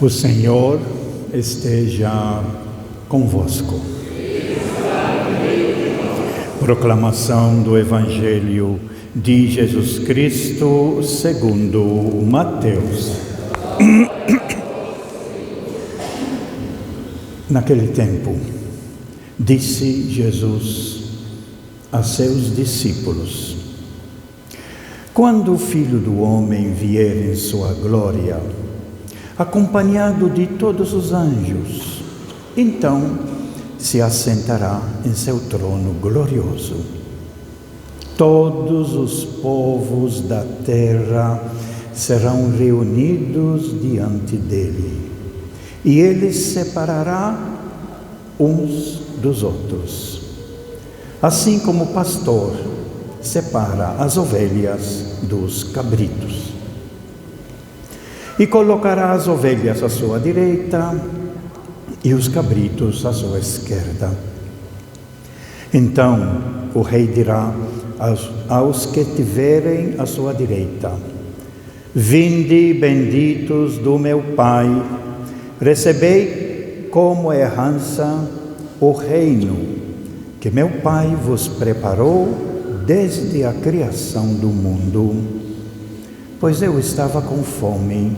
O Senhor esteja convosco. Proclamação do Evangelho de Jesus Cristo segundo Mateus. Naquele tempo, disse Jesus a seus discípulos: quando o Filho do Homem vier em sua glória, acompanhado de todos os anjos, então se assentará em seu trono glorioso. Todos os povos da terra serão reunidos diante dele, e ele separará uns dos outros, assim como o pastor separa as ovelhas dos cabritos. E colocará as ovelhas à sua direita e os cabritos à sua esquerda. Então o rei dirá aos que tiverem à sua direita: vinde, benditos do meu Pai, recebei como herança o reino que meu Pai vos preparou desde a criação do mundo. Pois eu estava com fome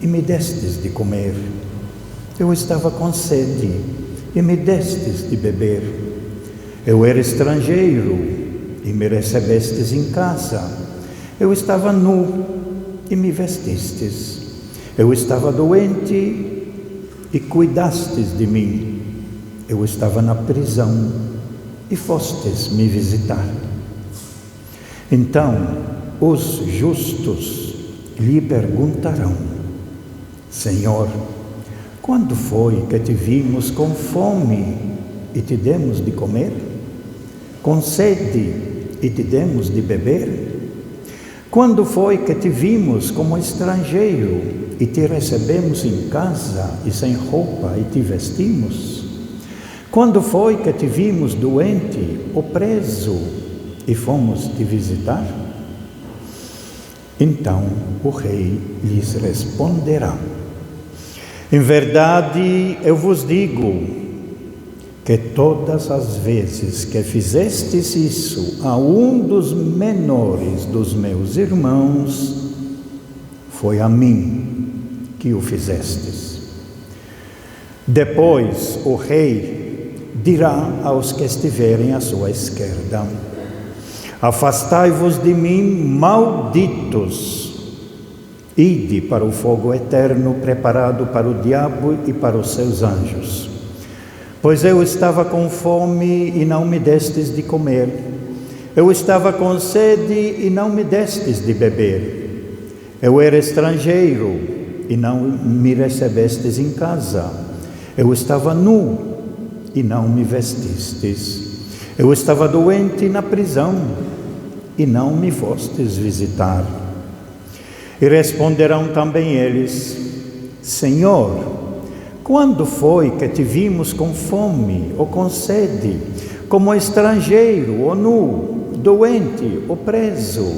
e me destes de comer. Eu estava com sede e me destes de beber. Eu era estrangeiro e me recebestes em casa. Eu estava nu e me vestistes. Eu estava doente e cuidastes de mim. Eu estava na prisão e fostes me visitar. Então os justos lhe perguntarão: Senhor, quando foi que te vimos com fome e te demos de comer? Com sede e te demos de beber? Quando foi que te vimos como estrangeiro e te recebemos em casa e sem roupa e te vestimos? Quando foi que te vimos doente ou preso e fomos te visitar? Então o rei lhes responderá: em verdade eu vos digo que todas as vezes que fizestes isso a um dos menores dos meus irmãos, foi a mim que o fizestes. Depois o rei dirá aos que estiverem à sua esquerda: afastai-vos de mim, malditos, ide para o fogo eterno preparado para o diabo e para os seus anjos. Pois eu estava com fome e não me destes de comer. Eu estava com sede e não me destes de beber. Eu era estrangeiro e não me recebestes em casa. Eu estava nu e não me vestistes. Eu estava doente na prisão e não me fostes visitar. E responderão também eles: Senhor, quando foi que te vimos com fome ou com sede, como estrangeiro ou nu, doente ou preso,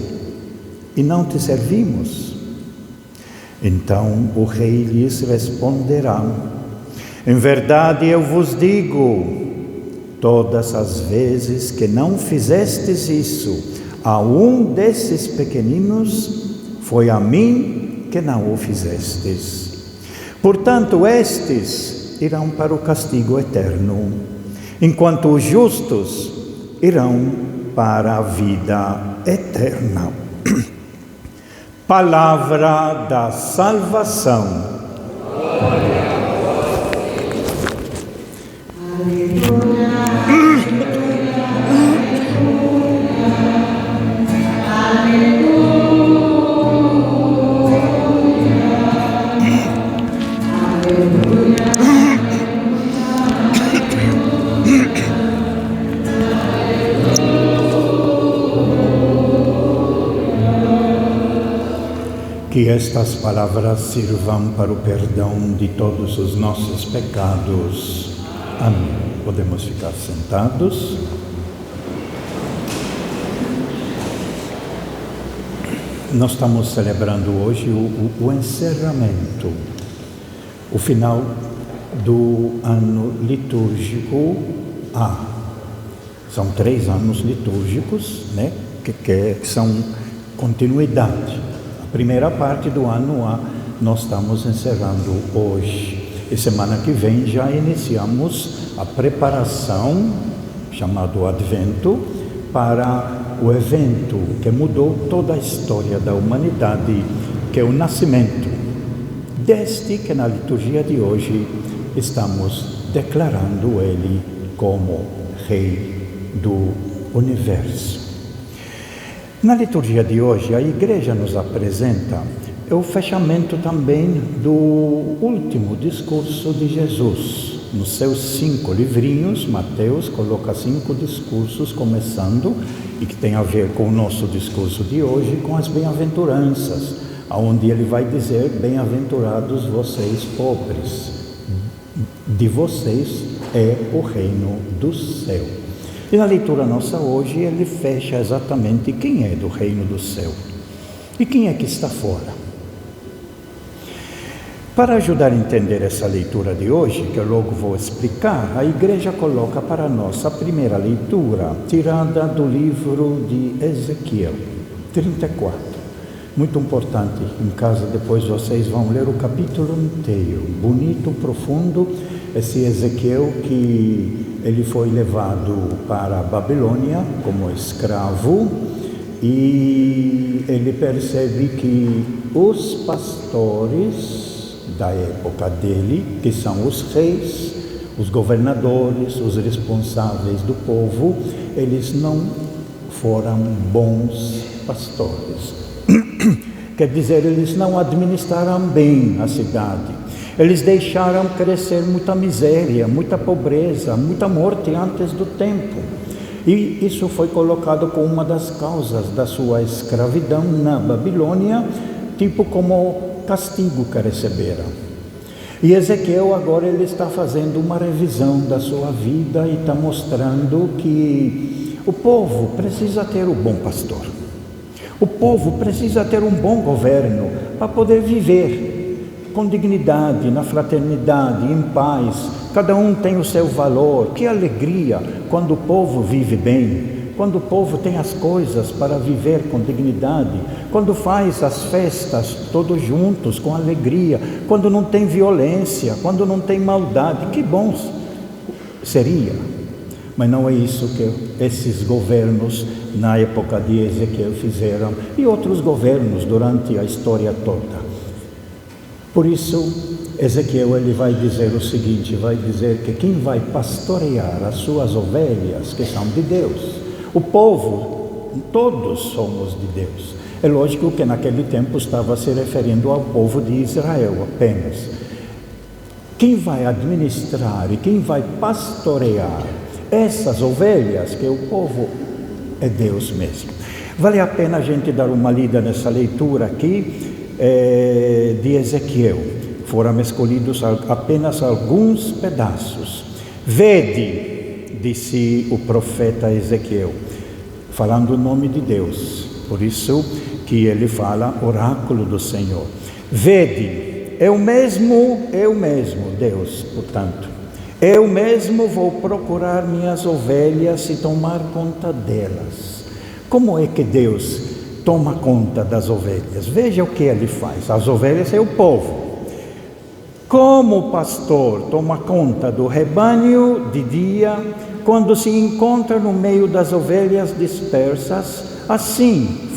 e não te servimos? Então o rei lhes responderá: em verdade eu vos digo, todas as vezes que não fizestes isso a um desses pequeninos, foi a mim que não o fizestes. Portanto, estes irão para o castigo eterno, enquanto os justos irão para a vida eterna. Palavra da salvação. Que estas palavras sirvam para o perdão de todos os nossos pecados. Amém. Podemos ficar sentados. Nós estamos celebrando hoje o encerramento o final do ano litúrgico A. São 3 anos litúrgicos, né, que são continuidade. A primeira parte do ano A nós estamos encerrando hoje. E semana que vem já iniciamos a preparação, chamado Advento, para o evento que mudou toda a história da humanidade, que é o nascimento deste que na liturgia de hoje estamos declarando ele como Rei do Universo. Na liturgia de hoje, a Igreja nos apresenta o fechamento também do último discurso de Jesus. Nos seus 5 livrinhos, Mateus coloca 5 discursos, começando, e que tem a ver com o nosso discurso de hoje, com as bem-aventuranças, onde ele vai dizer: bem-aventurados vocês pobres, de vocês é o reino do céu. E na leitura nossa hoje, ele fecha exatamente quem é do reino do céu e quem é que está fora. Para ajudar a entender essa leitura de hoje, que eu logo vou explicar, a Igreja coloca para nós a primeira leitura, tirada do livro de Ezequiel, 34. Muito importante, em casa depois vocês vão ler o capítulo inteiro, bonito, profundo, esse Ezequiel que ele foi levado para a Babilônia como escravo, e ele percebe que os pastores da época dele, que são os reis, os governadores, os responsáveis do povo, eles não foram bons pastores. Quer dizer, eles não administraram bem a cidade. Eles deixaram crescer muita miséria, muita pobreza, muita morte antes do tempo. E isso foi colocado como uma das causas da sua escravidão na Babilônia, tipo como castigo que receberam. E Ezequiel agora ele está fazendo uma revisão da sua vida e está mostrando que o povo precisa ter o bom pastor. O povo precisa ter um bom governo para poder viver com dignidade, na fraternidade, em paz. Cada um tem o seu valor. Que alegria quando o povo vive bem. Quando o povo tem as coisas para viver com dignidade, quando faz as festas todos juntos, com alegria, quando não tem violência, quando não tem maldade, que bom seria. Mas não é isso que esses governos na época de Ezequiel fizeram, e outros governos durante a história toda. Por isso, Ezequiel ele vai dizer o seguinte, vai dizer que quem vai pastorear as suas ovelhas, que são de Deus, o povo, todos somos de Deus. É lógico que naquele tempo estava se referindo ao povo de Israel apenas. Quem vai administrar e quem vai pastorear essas ovelhas, que o povo é Deus mesmo. Vale a pena a gente dar uma lida nessa leitura aqui de Ezequiel. Foram escolhidos apenas alguns pedaços. Vede, disse o profeta Ezequiel, falando o nome de Deus, por isso que ele fala oráculo do Senhor. Vede, eu mesmo, Deus, portanto, eu mesmo vou procurar minhas ovelhas e tomar conta delas. Como é que Deus toma conta das ovelhas? Veja o que ele faz. As ovelhas é o povo. Como o pastor toma conta do rebanho de dia, quando se encontra no meio das ovelhas dispersas, assim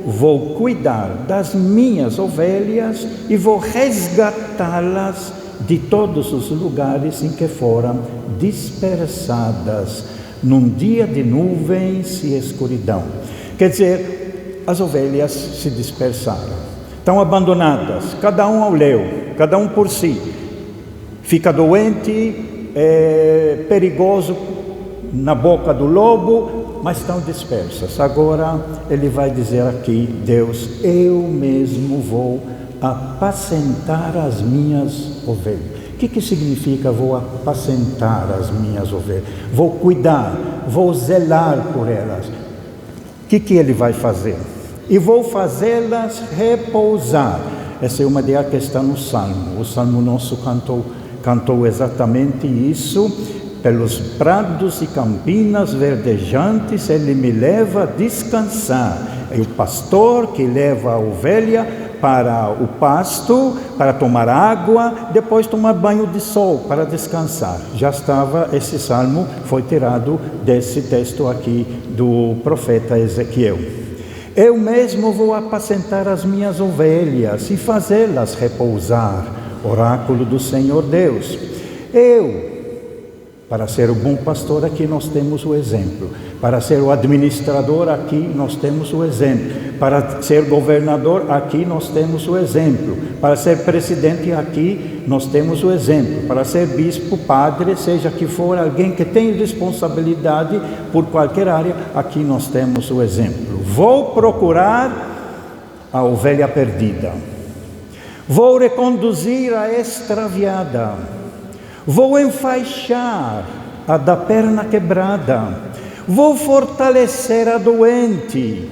vou cuidar das minhas ovelhas e vou resgatá-las de todos os lugares em que foram dispersadas, num dia de nuvens e escuridão. Quer dizer, as ovelhas se dispersaram, estão abandonadas, cada um ao leu, cada um por si, fica doente, é perigoso na boca do lobo, mas estão dispersas. Agora ele vai dizer aqui, Deus, eu mesmo vou apacentar as minhas ovelhas. O que significa vou apacentar as minhas ovelhas? Vou cuidar, vou zelar por elas. O que ele vai fazer? E vou fazê-las repousar. Essa é uma ideia que está no Salmo. O Salmo nosso cantou exatamente isso. Pelos prados e campinas verdejantes ele me leva a descansar. É o pastor que leva a ovelha para o pasto, para tomar água, depois tomar banho de sol, para descansar. Já estava, esse salmo foi tirado desse texto aqui do profeta Ezequiel. Eu mesmo vou apacentar as minhas ovelhas e fazê-las repousar, oráculo do Senhor Deus. Para ser o bom pastor, aqui nós temos o exemplo. Para ser o administrador, aqui nós temos o exemplo. Para ser governador, aqui nós temos o exemplo. Para ser presidente, aqui nós temos o exemplo. Para ser bispo, padre, seja que for alguém que tem responsabilidade por qualquer área, aqui nós temos o exemplo. Vou procurar a ovelha perdida. Vou reconduzir a extraviada. Vou enfaixar a da perna quebrada, vou fortalecer a doente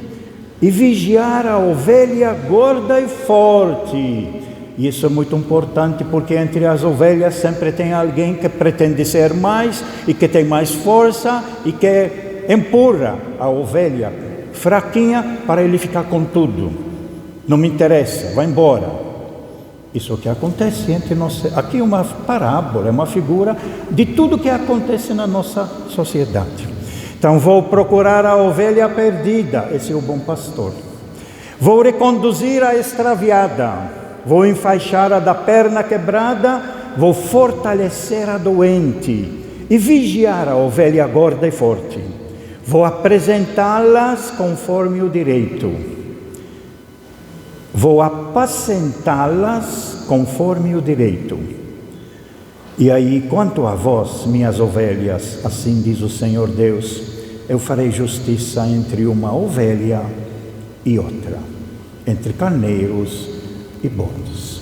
e vigiar a ovelha gorda e forte. Isso é muito importante porque entre as ovelhas sempre tem alguém que pretende ser mais e que tem mais força e que empurra a ovelha fraquinha para ele ficar com tudo. Não me interessa, vai embora. Isso que acontece entre nós. Aqui é uma parábola, é uma figura de tudo que acontece na nossa sociedade. Então, vou procurar a ovelha perdida, esse é o bom pastor. Vou reconduzir a extraviada, vou enfaixar a da perna quebrada, vou fortalecer a doente e vigiar a ovelha gorda e forte. Vou apresentá-las conforme o direito. Vou apacentá-las conforme o direito. E aí, quanto a vós, minhas ovelhas, assim diz o Senhor Deus, eu farei justiça entre uma ovelha e outra, entre carneiros e bodes.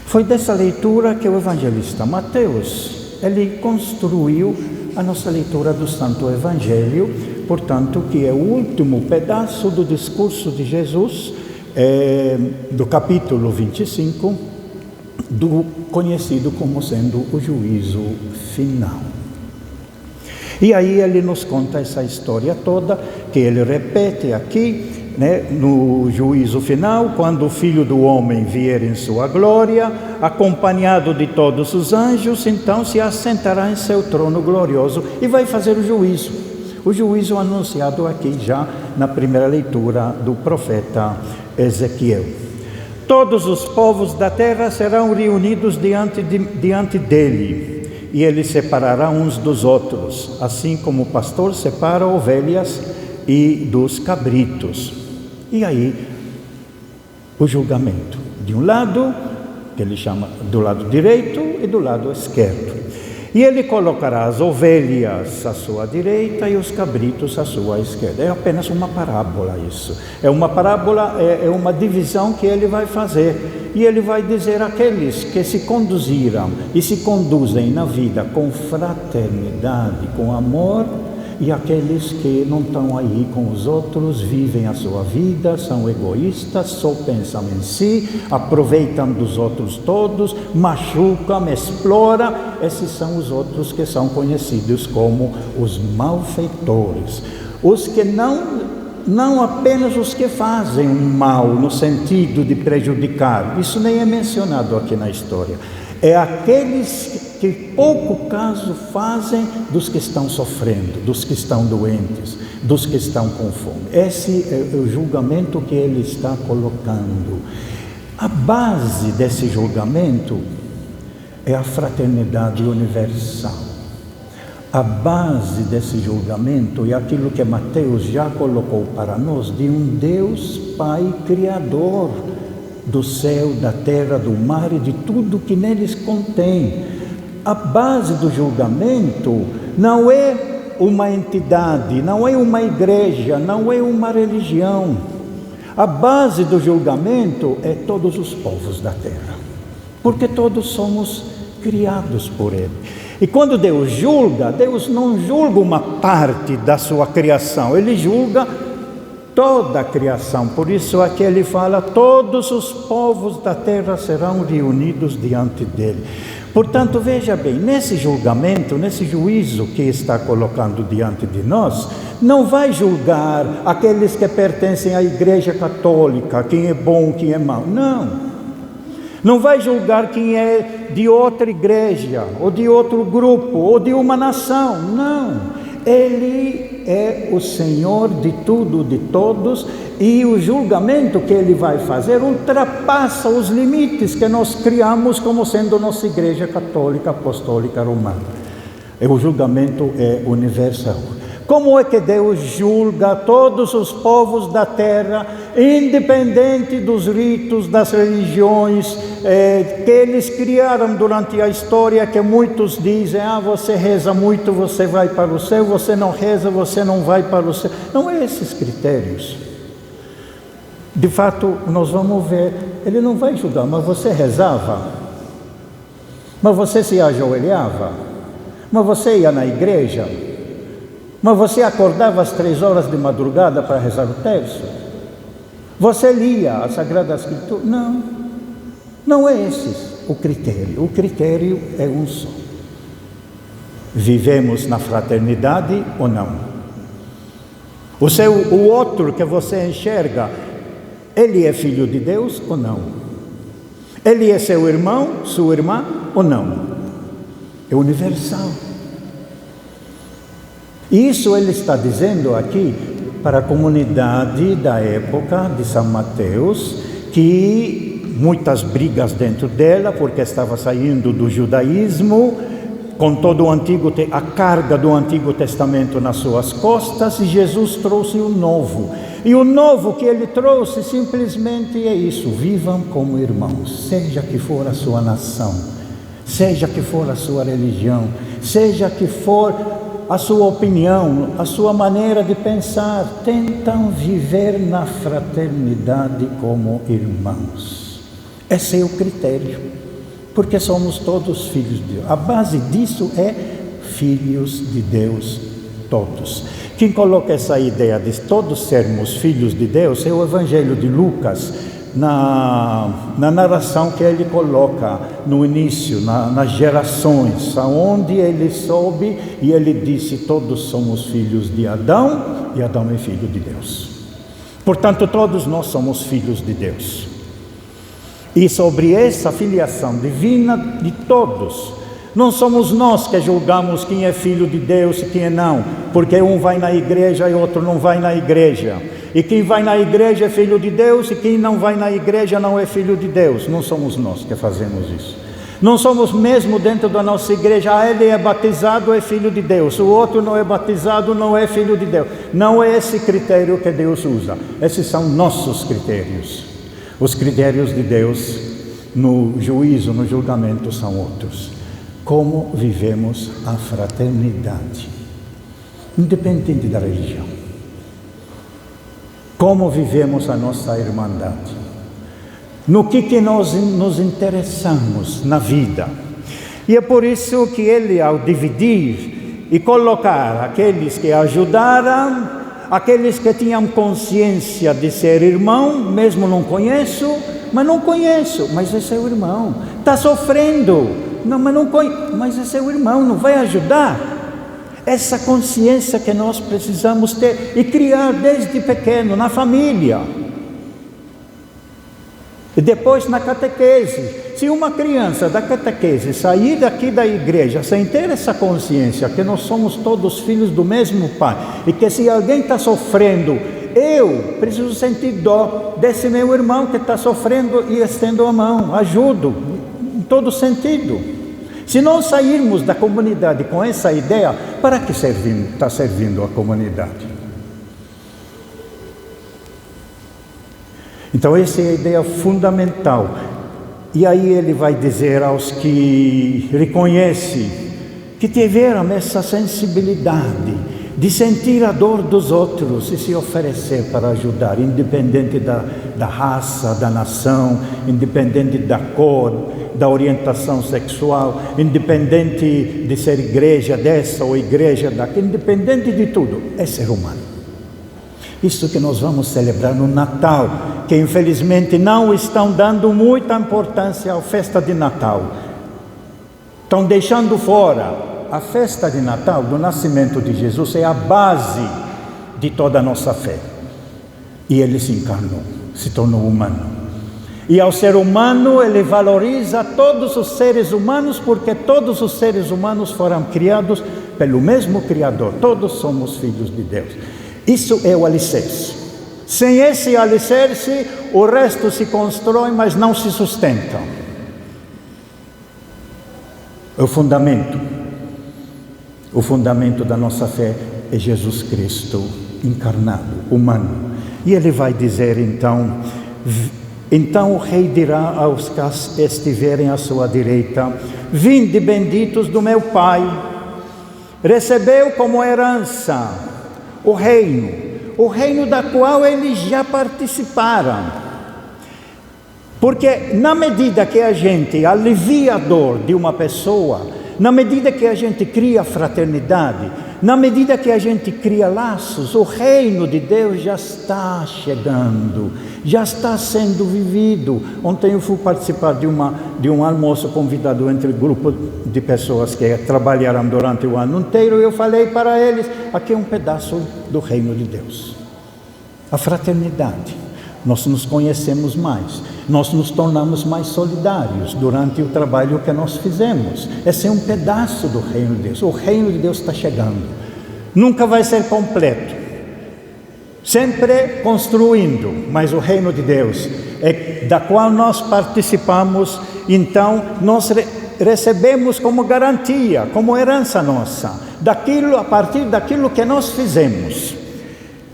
Foi dessa leitura que o evangelista Mateus, ele construiu a nossa leitura do Santo Evangelho, portanto, que é o último pedaço do discurso de Jesus, do capítulo 25, conhecido como sendo o juízo final. E aí ele nos conta essa história toda, que ele repete aqui, no juízo final, quando o Filho do Homem vier em sua glória, acompanhado de todos os anjos, então se assentará em seu trono glorioso e vai fazer o juízo anunciado aqui já na primeira leitura do profeta Ezequiel. Todos os povos da terra serão reunidos diante dele, e ele separará uns dos outros, assim como o pastor separa ovelhas e dos cabritos. E aí, o julgamento. De um lado, que ele chama do lado direito e do lado esquerdo. E ele colocará as ovelhas à sua direita e os cabritos à sua esquerda. É apenas uma parábola isso. É uma parábola, é uma divisão que ele vai fazer. E ele vai dizer àqueles que se conduziram e se conduzem na vida com fraternidade, com amor, e aqueles que não estão aí com os outros, vivem a sua vida, são egoístas, só pensam em si, aproveitam dos outros todos, machucam, exploram. Esses são os outros que são conhecidos como os malfeitores. Os que não apenas os que fazem o mal no sentido de prejudicar, isso nem é mencionado aqui na história. É aqueles que pouco caso fazem dos que estão sofrendo, dos que estão doentes, dos que estão com fome. Esse é o julgamento que ele está colocando. A base desse julgamento é a fraternidade universal. A base desse julgamento é aquilo que Mateus já colocou para nós, de um Deus Pai Criador do céu, da terra, do mar e de tudo que neles contém. A base do julgamento não é uma entidade, não é uma igreja, não é uma religião. A base do julgamento é todos os povos da terra, porque todos somos criados por Ele. E quando Deus julga, Deus não julga uma parte da sua criação, Ele julga toda a criação. Por isso aqui ele fala, todos os povos da terra serão reunidos diante dele. Portanto, veja bem, nesse julgamento, nesse juízo que está colocando diante de nós, não vai julgar aqueles que pertencem à Igreja Católica, quem é bom, quem é mau. Não. Não vai julgar quem é de outra igreja, ou de outro grupo, ou de uma nação. Não. Ele é o Senhor de tudo, de todos, e o julgamento que Ele vai fazer ultrapassa os limites que nós criamos como sendo nossa Igreja Católica Apostólica Romana. O julgamento é universal. Como é que Deus julga todos os povos da terra, independente dos ritos, das religiões que eles criaram durante a história, que muitos dizem, você reza muito, você vai para o céu, você não reza, você não vai para o céu. Não é esses critérios. De fato, nós vamos ver, Ele não vai julgar, mas você rezava? Mas você se ajoelhava? Mas você ia na igreja? Mas você acordava às 3 horas de madrugada para rezar o terço? Você lia a Sagrada Escritura? Não, não é esse o critério. O critério é um só. Vivemos na fraternidade ou não? O outro que você enxerga, ele é filho de Deus ou não? Ele é seu irmão, sua irmã ou não? É universal. Isso ele está dizendo aqui para a comunidade da época de São Mateus, que muitas brigas dentro dela, porque estava saindo do judaísmo, com todo a carga do Antigo Testamento nas suas costas, e Jesus trouxe o novo. E o novo que ele trouxe simplesmente é isso: vivam como irmãos, seja que for a sua nação, seja que for a sua religião, seja que for a sua opinião, a sua maneira de pensar, tentam viver na fraternidade como irmãos. Esse é o critério, porque somos todos filhos de Deus. A base disso é filhos de Deus todos. Quem coloca essa ideia de todos sermos filhos de Deus é o Evangelho de Lucas, na narração que ele coloca no início, nas gerações, aonde ele soube e ele disse: todos somos filhos de Adão, e Adão é filho de Deus. Portanto, todos nós somos filhos de Deus. E sobre essa filiação divina de todos, não somos nós que julgamos quem é filho de Deus e quem não, porque um vai na igreja e outro não vai na igreja. E quem vai na igreja é filho de Deus, e quem não vai na igreja não é filho de Deus. Não somos nós que fazemos isso. Não somos mesmo dentro da nossa igreja, ele é batizado, é filho de Deus, o outro não é batizado, não é filho de Deus. Não é esse critério que Deus usa. Esses são nossos critérios. Os critérios de Deus no juízo, no julgamento, são outros. Como vivemos a fraternidade, independente da religião. Como vivemos a nossa irmandade. No que nós nos interessamos na vida. E é por isso que ele, ao dividir e colocar aqueles que ajudaram, aqueles que tinham consciência de ser irmão, mesmo não conheço, mas é seu irmão, está sofrendo, mas é seu irmão, não vai ajudar. Essa consciência que nós precisamos ter e criar desde pequeno, na família. E depois na catequese. Se uma criança da catequese sair daqui da igreja sem ter essa consciência que nós somos todos filhos do mesmo Pai, e que se alguém está sofrendo, eu preciso sentir dó desse meu irmão que está sofrendo e estendo a mão, ajudo, em todo sentido. Se nós sairmos da comunidade com essa ideia, para que está servindo a comunidade? Então essa é a ideia fundamental. E aí ele vai dizer aos que reconhecem, que tiveram essa sensibilidade de sentir a dor dos outros e se oferecer para ajudar, independente da raça, da nação, independente da cor, da orientação sexual, independente de ser igreja dessa ou igreja daquela, independente de tudo, é ser humano. Isso que nós vamos celebrar no Natal, que infelizmente não estão dando muita importância à festa de Natal. Estão deixando fora. A festa de Natal, do nascimento de Jesus, é a base de toda a nossa fé. E ele se encarnou, se tornou humano. E ao ser humano, ele valoriza todos os seres humanos, porque todos os seres humanos foram criados pelo mesmo Criador. Todos somos filhos de Deus. Isso é o alicerce. Sem esse alicerce, o resto se constrói, mas não se sustenta. É o fundamento. O fundamento da nossa fé é Jesus Cristo encarnado, humano. E ele vai dizer então o rei dirá aos que estiverem à sua direita: vinde benditos do meu Pai, recebeu como herança o reino da qual eles já participaram. Porque na medida que a gente alivia a dor de uma pessoa, na medida que a gente cria fraternidade, na medida que a gente cria laços, o reino de Deus já está chegando, já está sendo vivido. Ontem eu fui participar de um almoço convidado entre grupo de pessoas que trabalharam durante o ano inteiro, e eu falei para eles: aqui é um pedaço do reino de Deus. A fraternidade. Nós nos conhecemos mais, nós nos tornamos mais solidários durante o trabalho que nós fizemos. Esse é um pedaço do reino de Deus. O reino de Deus está chegando. Nunca vai ser completo, sempre construindo, mas o reino de Deus, da qual nós participamos, então nós recebemos como garantia, como herança nossa, a partir daquilo que nós fizemos.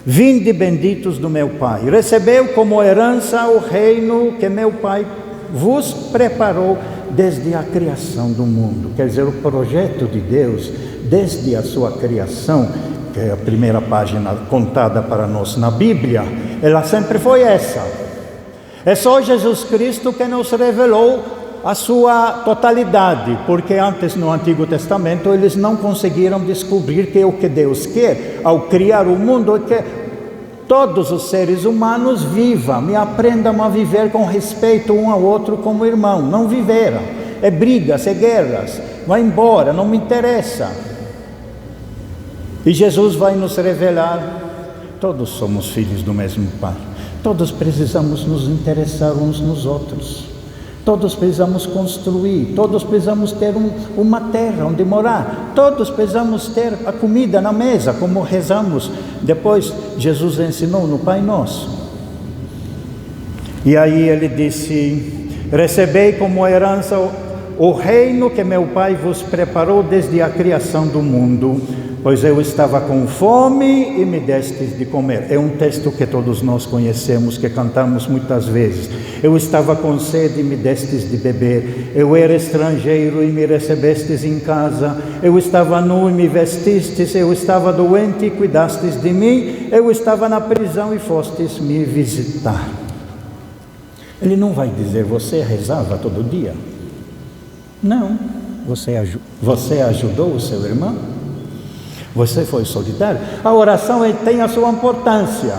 Vinde benditos do meu Pai, recebeu como herança o reino que meu Pai vos preparou desde a criação do mundo. Quer dizer, o projeto de Deus, desde a sua criação, que é a primeira página contada para nós na Bíblia, ela sempre foi essa. É só Jesus Cristo que nos revelou a sua totalidade, porque antes no Antigo Testamento eles não conseguiram descobrir que o que Deus quer ao criar o mundo é que todos os seres humanos vivam e aprendam a viver com respeito um ao outro como irmão. Não viveram, é brigas, é guerras, vai embora, não me interessa. E Jesus vai nos revelar: todos somos filhos do mesmo Pai, todos precisamos nos interessar uns nos outros. Todos precisamos construir, todos precisamos ter uma terra onde morar, todos precisamos ter a comida na mesa, como rezamos. Depois Jesus ensinou no Pai Nosso. E aí ele disse: recebei como herança o reino que meu Pai vos preparou desde a criação do mundo, pois eu estava com fome e me destes de comer. É um texto que todos nós conhecemos, que cantamos muitas vezes. Eu estava com sede e me destes de beber. Eu era estrangeiro e me recebestes em casa. Eu estava nu e me vestistes. Eu estava doente e cuidastes de mim. Eu estava na prisão e fostes me visitar. Ele não vai dizer: você rezava todo dia? Não. Você ajudou o seu irmão? Você foi solidário? A oração tem a sua importância,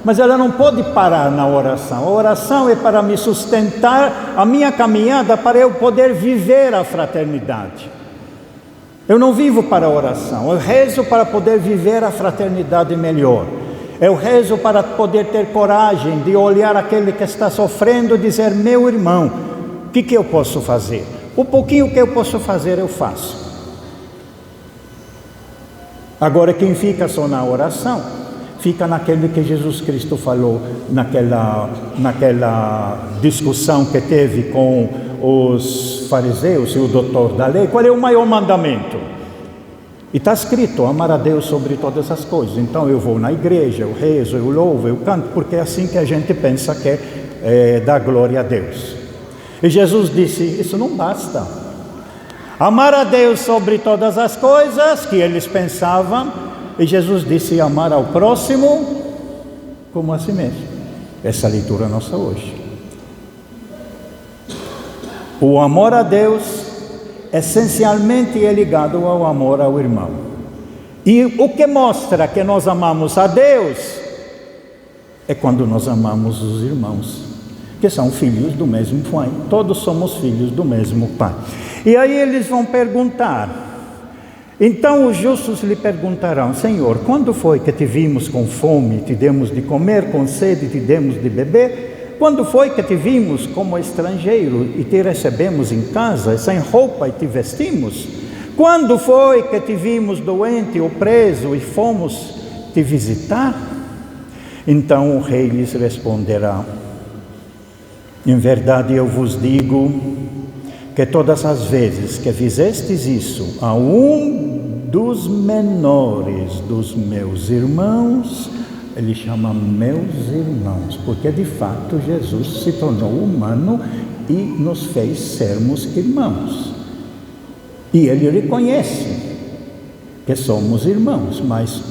mas ela não pode parar na oração. A oração é para me sustentar a minha caminhada, para eu poder viver a fraternidade. Eu não vivo para a oração, eu rezo para poder viver a fraternidade melhor. Eu rezo para poder ter coragem de olhar aquele que está sofrendo e dizer: meu irmão, o que eu posso fazer? O pouquinho que eu posso fazer, eu faço. Agora, quem fica só na oração, fica naquele que Jesus Cristo falou, naquela discussão que teve com os fariseus e o doutor da lei. Qual é o maior mandamento? E está escrito: amar a Deus sobre todas as coisas. Então eu vou na igreja, eu rezo, eu louvo, eu canto, porque é assim que a gente pensa que dá glória a Deus. E Jesus disse: isso não basta. Amar a Deus sobre todas as coisas, que eles pensavam, e Jesus disse: amar ao próximo como a si mesmo. Essa leitura nossa hoje. O amor a Deus essencialmente é ligado ao amor ao irmão. E o que mostra que nós amamos a Deus é quando nós amamos os irmãos, que são filhos do mesmo pai. Todos somos filhos do mesmo pai. E aí eles vão perguntar. Então os justos lhe perguntarão: Senhor, quando foi que te vimos com fome e te demos de comer, com sede e te demos de beber? Quando foi que te vimos como estrangeiro e te recebemos em casa, sem roupa e te vestimos? Quando foi que te vimos doente ou preso e fomos te visitar? Então o rei lhes responderá: em verdade eu vos digo que todas as vezes que fizestes isso a um dos menores dos meus irmãos, ele chama meus irmãos, porque de fato Jesus se tornou humano e nos fez sermos irmãos. E ele reconhece que somos irmãos, mas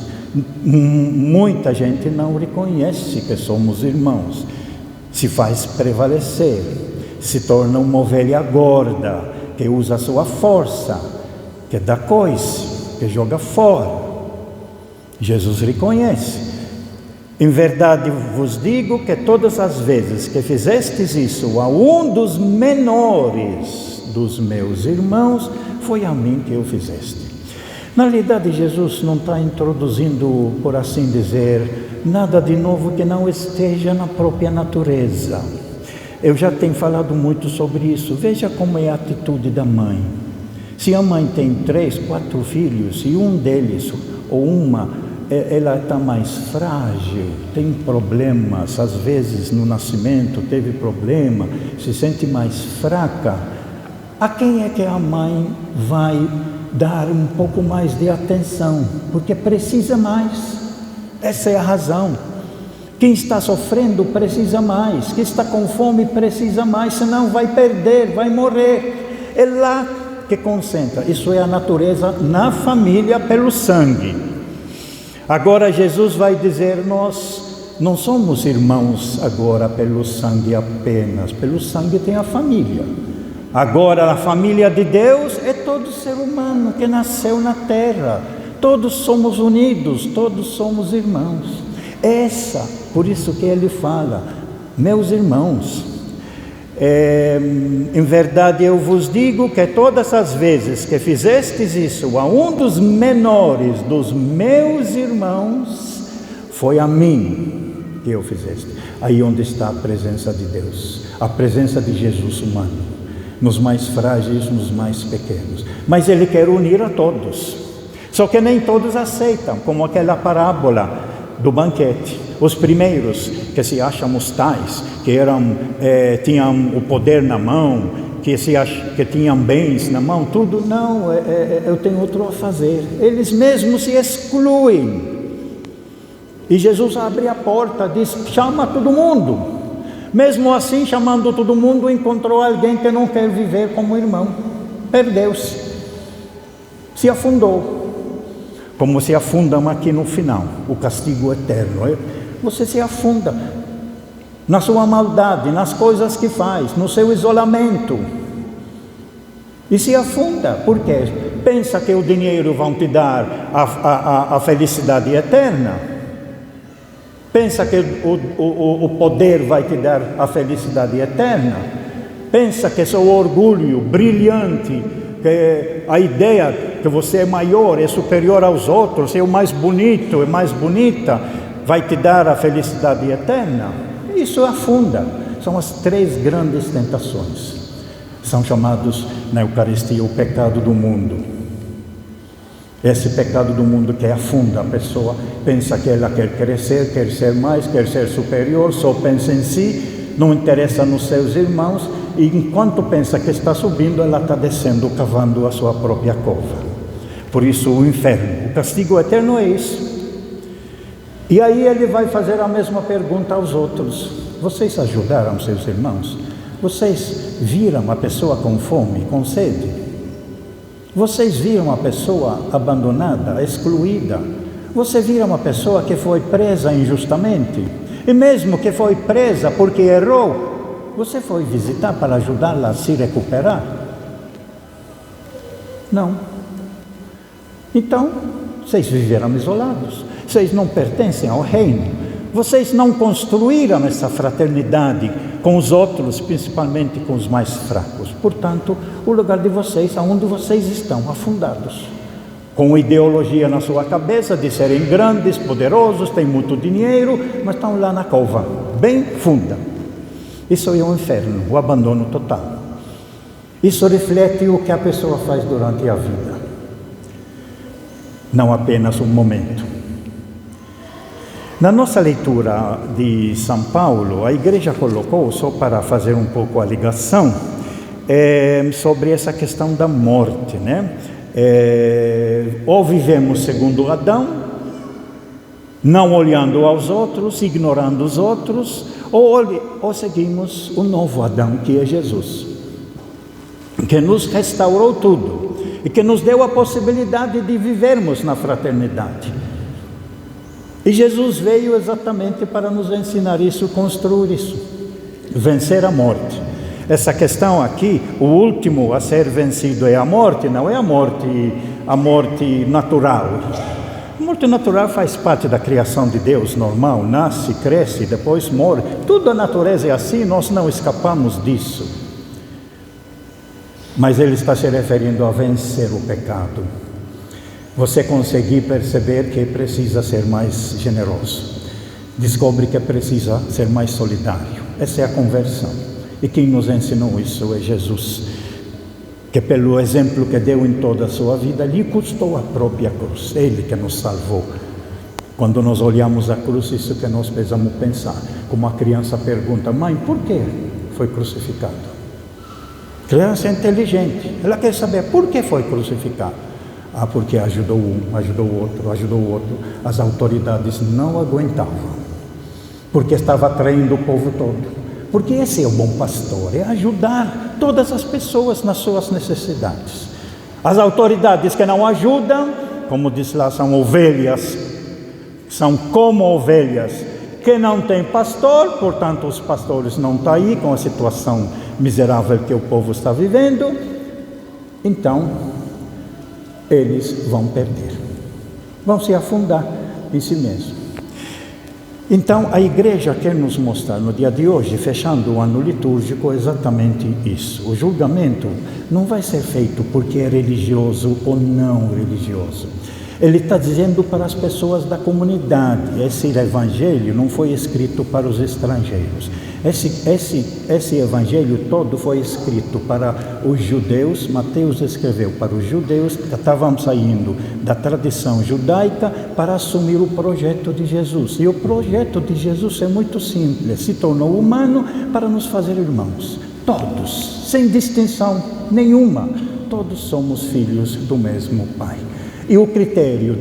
muita gente não reconhece que somos irmãos. Se faz prevalecer, se torna uma ovelha gorda, que usa a sua força, que dá coice, que joga fora. Jesus reconhece. Em verdade vos digo que todas as vezes que fizestes isso a um dos menores dos meus irmãos, foi a mim que o fizeste. Na realidade, Jesus não está introduzindo, por assim dizer, nada de novo que não esteja na própria natureza. Eu já tenho falado muito sobre isso. Veja como é a atitude da mãe. Se a mãe tem 3, 4 filhos e um deles, ou uma, ela está mais frágil, tem problemas, às vezes no nascimento teve problema, se sente mais fraca, a quem é que a mãe vai dar um pouco mais de atenção? Porque precisa mais. Essa é a razão. Quem está sofrendo precisa mais, quem está com fome precisa mais, senão vai perder, vai morrer. É lá que concentra. Isso é a natureza na família pelo sangue. Agora Jesus vai dizer: nós não somos irmãos agora pelo sangue apenas, pelo sangue tem a família. Agora a família de Deus é todo ser humano que nasceu na terra. Todos somos unidos, todos somos irmãos. Por isso que ele fala, meus irmãos, em verdade eu vos digo que todas as vezes que fizestes isso a um dos menores dos meus irmãos, foi a mim que eu fizeste. Aí onde está a presença de Deus, a presença de Jesus humano, nos mais frágeis, nos mais pequenos. Mas ele quer unir a todos, só que nem todos aceitam, como aquela parábola do banquete. Os primeiros que se acham os tais, que tinham o poder na mão, que tinham bens na mão, tudo, não, eu tenho outro a fazer. Eles mesmos se excluem. E Jesus abre a porta, diz: chama todo mundo. Mesmo assim, chamando todo mundo, encontrou alguém que não quer viver como irmão. Perdeu-se. Se afundou. Como se afundam aqui no final, o castigo eterno. Você se afunda na sua maldade, nas coisas que faz, no seu isolamento. E se afunda, por quê? Pensa que o dinheiro vai te dar a felicidade eterna? Pensa que o poder vai te dar a felicidade eterna? Pensa que seu orgulho brilhante, que a ideia que você é maior, é superior aos outros, é o mais bonito, é mais bonita, vai te dar a felicidade eterna? Isso afunda. São as 3 grandes tentações. São chamados na Eucaristia o pecado do mundo. Esse pecado do mundo que afunda a pessoa, pensa que ela quer crescer, quer ser mais, quer ser superior, só pensa em si, não interessa nos seus irmãos, e enquanto pensa que está subindo, ela está descendo, cavando a sua própria cova. Por isso o inferno, o castigo eterno é isso. E aí ele vai fazer a mesma pergunta aos outros: vocês ajudaram seus irmãos? Vocês viram a pessoa com fome, com sede? Vocês viram a pessoa abandonada, excluída? Você viram uma pessoa que foi presa injustamente? E mesmo que foi presa porque errou, você foi visitar para ajudá-la a se recuperar? Não. Então, vocês viveram isolados. Vocês não pertencem ao reino. Vocês não construíram essa fraternidade com os outros, principalmente com os mais fracos. Portanto, o lugar de vocês, aonde vocês estão, afundados. Com ideologia na sua cabeça de serem grandes, poderosos, têm muito dinheiro, mas estão lá na cova, bem funda. Isso é o inferno, o abandono total. Isso reflete o que a pessoa faz durante a vida, não apenas um momento. Na nossa leitura de São Paulo, a igreja colocou, só para fazer um pouco a ligação, sobre essa questão da morte, né? Ou vivemos segundo Adão, não olhando aos outros, ignorando os outros, ou seguimos o novo Adão, que é Jesus, que nos restaurou tudo e que nos deu a possibilidade de vivermos na fraternidade. E Jesus veio exatamente para nos ensinar isso, construir isso, vencer a morte. Essa questão aqui, o último a ser vencido é a morte, não é a morte natural. A morte natural faz parte da criação de Deus, normal, nasce, cresce, depois morre. Tudo a natureza é assim, nós não escapamos disso. Mas ele está se referindo a vencer o pecado. Você conseguir perceber que precisa ser mais generoso. Descobre que precisa ser mais solidário. Essa é a conversão. E quem nos ensinou isso é Jesus, que pelo exemplo que deu em toda a sua vida, lhe custou a própria cruz. Ele que nos salvou. Quando nós olhamos a cruz, isso que nós precisamos pensar. Como a criança pergunta: mãe, por que foi crucificado? A criança é inteligente, ela quer saber por que foi crucificado. Porque ajudou um, ajudou o outro, ajudou o outro. As autoridades não aguentavam, porque estava atraindo o povo todo. Porque esse é o bom pastor, é ajudar todas as pessoas nas suas necessidades. As autoridades que não ajudam, como diz lá, são ovelhas, são como ovelhas que não têm pastor, portanto os pastores não estão aí com a situação miserável que o povo está vivendo, então eles vão perder, vão se afundar em si mesmos. Então, a igreja quer nos mostrar no dia de hoje, fechando o ano litúrgico, exatamente isso. O julgamento não vai ser feito porque é religioso ou não religioso. Ele está dizendo para as pessoas da comunidade. Esse evangelho não foi escrito para os estrangeiros. Esse evangelho todo foi escrito para os judeus. Mateus escreveu para os judeus que estavam saindo da tradição judaica para assumir o projeto de Jesus. E o projeto de Jesus é muito simples. Se tornou humano para nos fazer irmãos. Todos, sem distinção nenhuma. Todos somos filhos do mesmo Pai. E o critério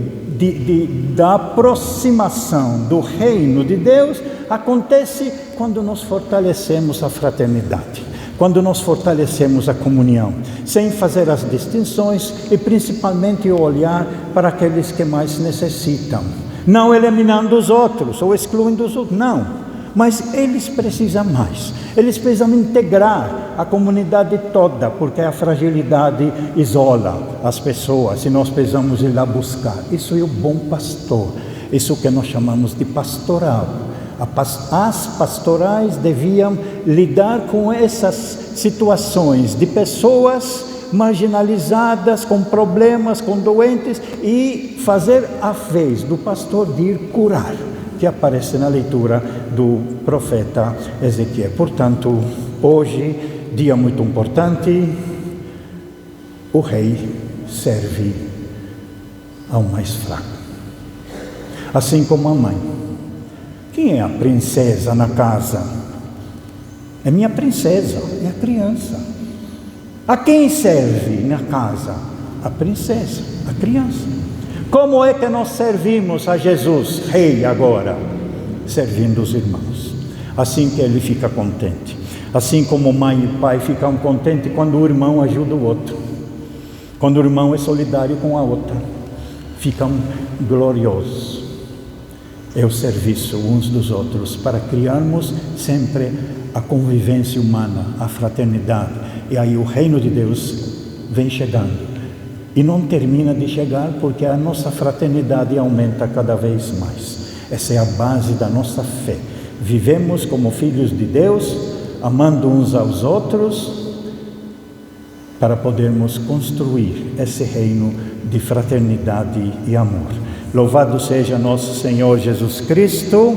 da aproximação do reino de Deus acontece quando nós fortalecemos a fraternidade, quando nós fortalecemos a comunhão, sem fazer as distinções e principalmente olhar para aqueles que mais necessitam, não eliminando os outros ou excluindo os outros, não. Mas eles precisam mais, eles precisam integrar a comunidade toda, porque a fragilidade isola as pessoas e nós precisamos ir lá buscar. Isso é o bom pastor, isso que nós chamamos de pastoral. As pastorais deviam lidar com essas situações de pessoas marginalizadas, com problemas, com doentes, e fazer a vez do pastor de ir curar, que aparece na leitura do profeta Ezequiel. Portanto, hoje, dia muito importante, o rei serve ao mais fraco, assim como a mãe. Quem é a princesa na casa? É minha princesa, é a criança. A quem serve na casa? A princesa, a criança. Como é que nós servimos a Jesus, rei agora? Servindo os irmãos. Assim que ele fica contente. Assim como mãe e pai ficam contentes quando o irmão ajuda o outro. Quando o irmão é solidário com a outra. Ficam gloriosos. É o serviço uns dos outros para criarmos sempre a convivência humana, a fraternidade. E aí o reino de Deus vem chegando. E não termina de chegar porque a nossa fraternidade aumenta cada vez mais. Essa é a base da nossa fé. Vivemos como filhos de Deus, amando uns aos outros, para podermos construir esse reino de fraternidade e amor. Louvado seja nosso Senhor Jesus Cristo.